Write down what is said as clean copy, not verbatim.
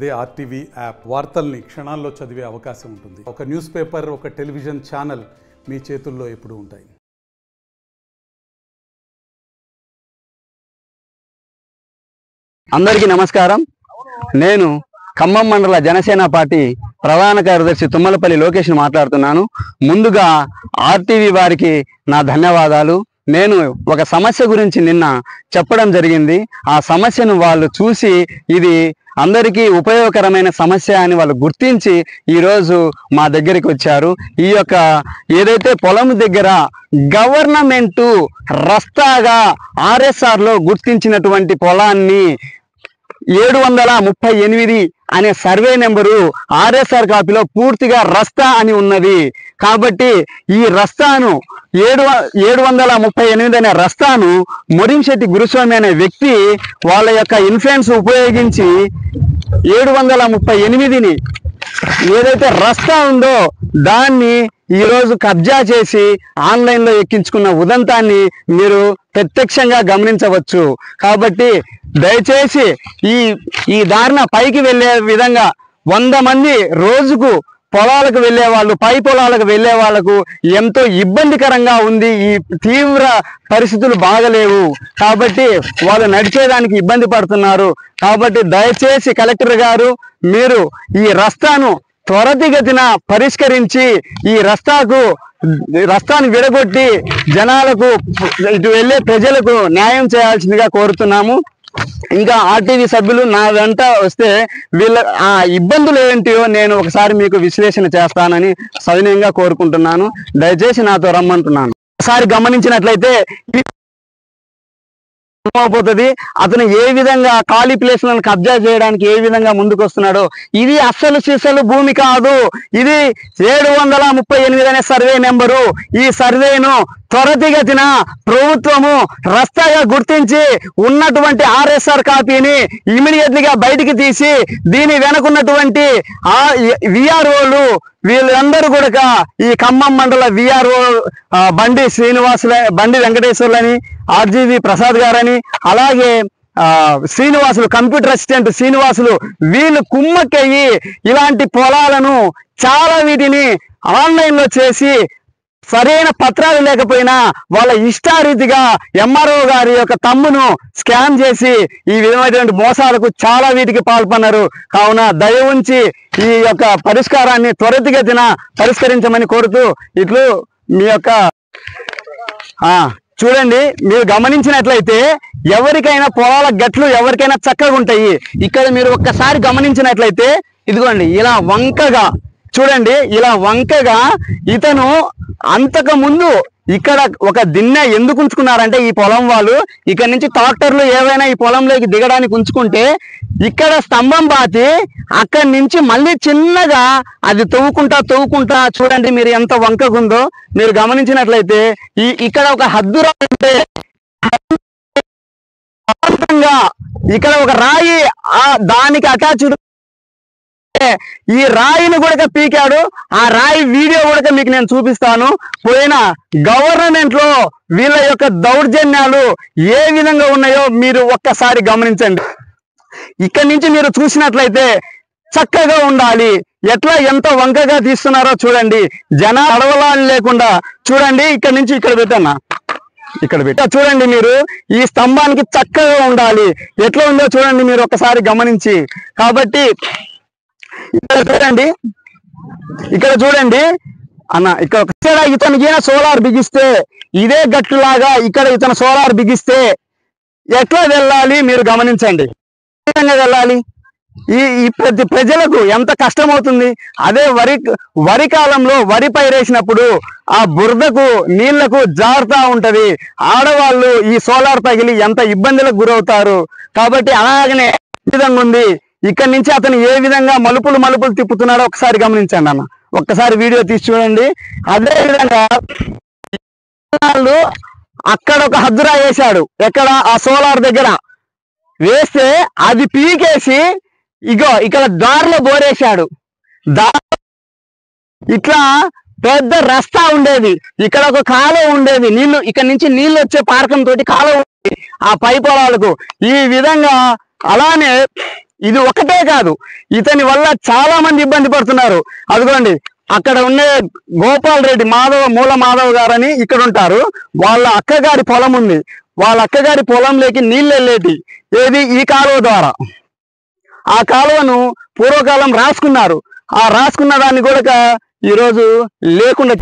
అదే RTV app వార్తల్ని క్షణాల్లో చదివే అవకాశం ఉంటుంది. ఒక న్యూస్ పేపర్, ఒక టెలివిజన్ ఛానల్ మీ చేతుల్లో ఎప్పుడూ ఉంటాయి. అందరికీ నమస్కారం. నేను ఖమ్మం మండల జనసేన పార్టీ ప్రధాన కార్యదర్శి తుమ్మలపల్లి లోకేష్ మాట్లాడుతున్నాను. ముందుగా ఆర్టీవీ వారికి నా ధన్యవాదాలు. నేను ఒక సమస్య గురించి నిన్న చెప్పడం జరిగింది. ఆ సమస్యను వాళ్ళు చూసి ఇది అందరికీ ఉపయోగకరమైన సమస్య అని వాళ్ళు గుర్తించి ఈరోజు మా దగ్గరికి వచ్చారు. ఈ యొక్క ఏదైతే పొలం దగ్గర గవర్నమెంటు రస్తాగా ఆర్ఎస్ఆర్లో గుర్తించినటువంటి పొలాన్ని 738 అనే సర్వే నెంబరు ఆర్ఎస్ఆర్ కాపీలో పూర్తిగా రస్తా అని ఉన్నది. కాబట్టి ఈ రస్తాను 738 అనే రస్తాను మొరింశెట్టి గురుస్వామి అనే వ్యక్తి వాళ్ళ యొక్క ఇన్ఫ్లుయెన్స్ ఉపయోగించి 738ని ఏదైతే రస్తా ఉందో దాన్ని ఈరోజు కబ్జా చేసి ఆన్లైన్లో ఎక్కించుకున్న ఉదంతాన్ని మీరు ప్రత్యక్షంగా గమనించవచ్చు. కాబట్టి దయచేసి ఈ దారిన పైకి వెళ్ళే విధంగా 100 మంది రోజుకు పొలాలకు వెళ్ళే వాళ్ళు, పై పొలాలకు వెళ్ళే వాళ్ళకు ఎంతో ఇబ్బందికరంగా ఉంది. ఈ తీవ్ర పరిస్థితులు బాగలేవు కాబట్టి వాళ్ళు నడిచేదానికి ఇబ్బంది పడుతున్నారు. కాబట్టి దయచేసి కలెక్టర్ గారు మీరు ఈ రస్తాను త్వరితగతిన పరిష్కరించి ఈ రస్తాను విడగొట్టి జనాలకు, ఇటు వెళ్ళే ప్రజలకు న్యాయం చేయాల్సిందిగా కోరుతున్నాము. ఇంకా ఆర్టీవీ సభ్యులు నా వెంట వస్తే వీళ్ళ ఆ ఇబ్బందులు ఏంటియో నేను ఒకసారి మీకు విశ్లేషణ చేస్తానని సవినయంగా కోరుకుంటున్నాను. దయచేసి నాతో రమ్మంటున్నాను. ఒకసారి గమనించినట్లయితే పోతుంది అతను ఏ విధంగా ఖాళీ ప్లేస్లను కబ్జా చేయడానికి ఏ విధంగా ముందుకు వస్తున్నాడో. ఇది అస్సలు సిసలు భూమి కాదు. ఇది 738 అనే సర్వే నెంబరు. ఈ సర్వేను త్వరితగతిన ప్రభుత్వము రస్తాగా గుర్తించి ఉన్నటువంటి ఆర్ఎస్ఆర్ కాపీని ఇమీడియట్లీగా బయటికి తీసి దీని వెనుకున్నటువంటి విఆర్ఓలు వీళ్ళందరూ కూడా ఈ ఖమ్మం మండల విఆర్ఓ బండి వెంకటేశ్వర్లని, ఆర్జీవి ప్రసాద్ గారని, అలాగే శ్రీనివాసులు, కంప్యూటర్ అసిస్టెంట్ శ్రీనివాసులు, వీళ్ళు కుమ్మక్కయ్యి ఇలాంటి పొలాలను చాలా వీటిని ఆన్లైన్లో చేసి సరైన పత్రాలు లేకపోయినా వాళ్ళ ఇష్టారీతిగా ఎంఆర్ఓ గారి యొక్క తమ్మును స్కామ్ చేసి ఈ విధమైనటువంటి మోసాలకు చాలా వీటికి పాల్పన్నారు. కావున దయ ఉంచి ఈ యొక్క పరిష్కారాన్ని త్వరితగతిన పరిష్కరించమని కోరుతూ ఇట్లు మీ యొక్క చూడండి. మీరు గమనించినట్లయితే ఎవరికైనా పొలాల గట్లు ఎవరికైనా చక్కగా ఉంటాయి. ఇక్కడ మీరు ఒక్కసారి గమనించినట్లయితే ఇదిగోండి ఇలా వంకగా చూడండి, ఇలా వంకగా ఇతను అంతకు ముందు ఇక్కడ ఒక దిన్నె ఎందుకు ఉంచుకున్నారంటే ఈ పొలం వాళ్ళు ఇక్కడ నుంచి ట్రాక్టర్లు ఏవైనా ఈ పొలంలోకి దిగడానికి ఉంచుకుంటే ఇక్కడ స్తంభం పాతి అక్కడి నుంచి మళ్ళీ చిన్నగా అది తవ్వుకుంటా చూడండి మీరు ఎంత వంకగుందో. మీరు గమనించినట్లయితే ఇక్కడ ఒక హద్దు రాంటే ఇక్కడ ఒక రాయి దానికి అటాచ్డ్ ఈ రాయిని కూడా పీకాడు. ఆ రాయి వీడియో కూడా మీకు నేను చూపిస్తాను. పోయిన గవర్నమెంట్ లో వీళ్ళ యొక్క దౌర్జన్యాలు ఏ విధంగా ఉన్నాయో మీరు ఒక్కసారి గమనించండి. ఇక్కడి నుంచి మీరు చూసినట్లయితే చక్కగా ఉండాలి. ఎంత వంకగా తీస్తున్నారో చూడండి. జనాలు అడవలాలు లేకుండా చూడండి. ఇక్కడి నుంచి ఇక్కడ పెట్టన్నా, ఇక్కడ పెట్టా చూడండి. మీరు ఈ స్తంభానికి చక్కగా ఉండాలి. ఎట్లా ఉందో చూడండి మీరు ఒక్కసారి గమనించి. కాబట్టి ఇక్కడ చూడండి అన్న, ఇక్కడ ఇతనికి సోలార్ బిగిస్తే ఇదే గట్టులాగా ఇక్కడ ఇతను సోలార్ బిగిస్తే ఎట్లా వెళ్ళాలి మీరు గమనించండి. ఏ విధంగా వెళ్ళాలి? ఈ ప్రజలకు ఎంత కష్టమవుతుంది. అదే వరి కాలంలో వరి పైరేసినప్పుడు ఆ బురదకు నీళ్లకు జారుతా ఉంటది. ఆడవాళ్ళు ఈ సోలార్ తగిలి ఎంత ఇబ్బందులకు గురవుతారు. కాబట్టి అలాగనే విధంగా ఉంది. ఇక్కడ నుంచి అతను ఏ విధంగా మలుపులు తిప్పుతున్నాడో ఒకసారి గమనించండి అన్న. ఒక్కసారి వీడియో తీసి చూడండి. అదే విధంగా అక్కడ ఒక హద్దురా వేశాడు. ఎక్కడ? ఆ సోలార్ దగ్గర వేస్తే అది పీకేసి ఇక్కడ దారిలో బోరేశాడు. ఇట్లా పెద్ద రస్తా ఉండేది. ఇక్కడ ఒక కాలువ ఉండేది. నీళ్లు ఇక్కడ నుంచి నీళ్లు వచ్చే పార్కం తోటి కాలువ ఉండేది ఆ పై పొలాలకు. ఈ విధంగా అలానే ఇది ఒకటే కాదు, ఇతని వల్ల చాలా మంది ఇబ్బంది పడుతున్నారు. అదిగోండి అక్కడ ఉండే గోపాల్ రెడ్డి మూల మాధవ్ గారని ఇక్కడ ఉంటారు. వాళ్ళ అక్కగారి పొలం ఉంది. వాళ్ళ అక్కగారి పొలంలోకి నీళ్ళు వెళ్ళేటి ఏది ఈ కాలువ ద్వారా. ఆ కాలువను పూర్వకాలం రాసుకున్నారు. ఆ రాసుకున్న దాన్ని కూడా ఈరోజు లేకుండా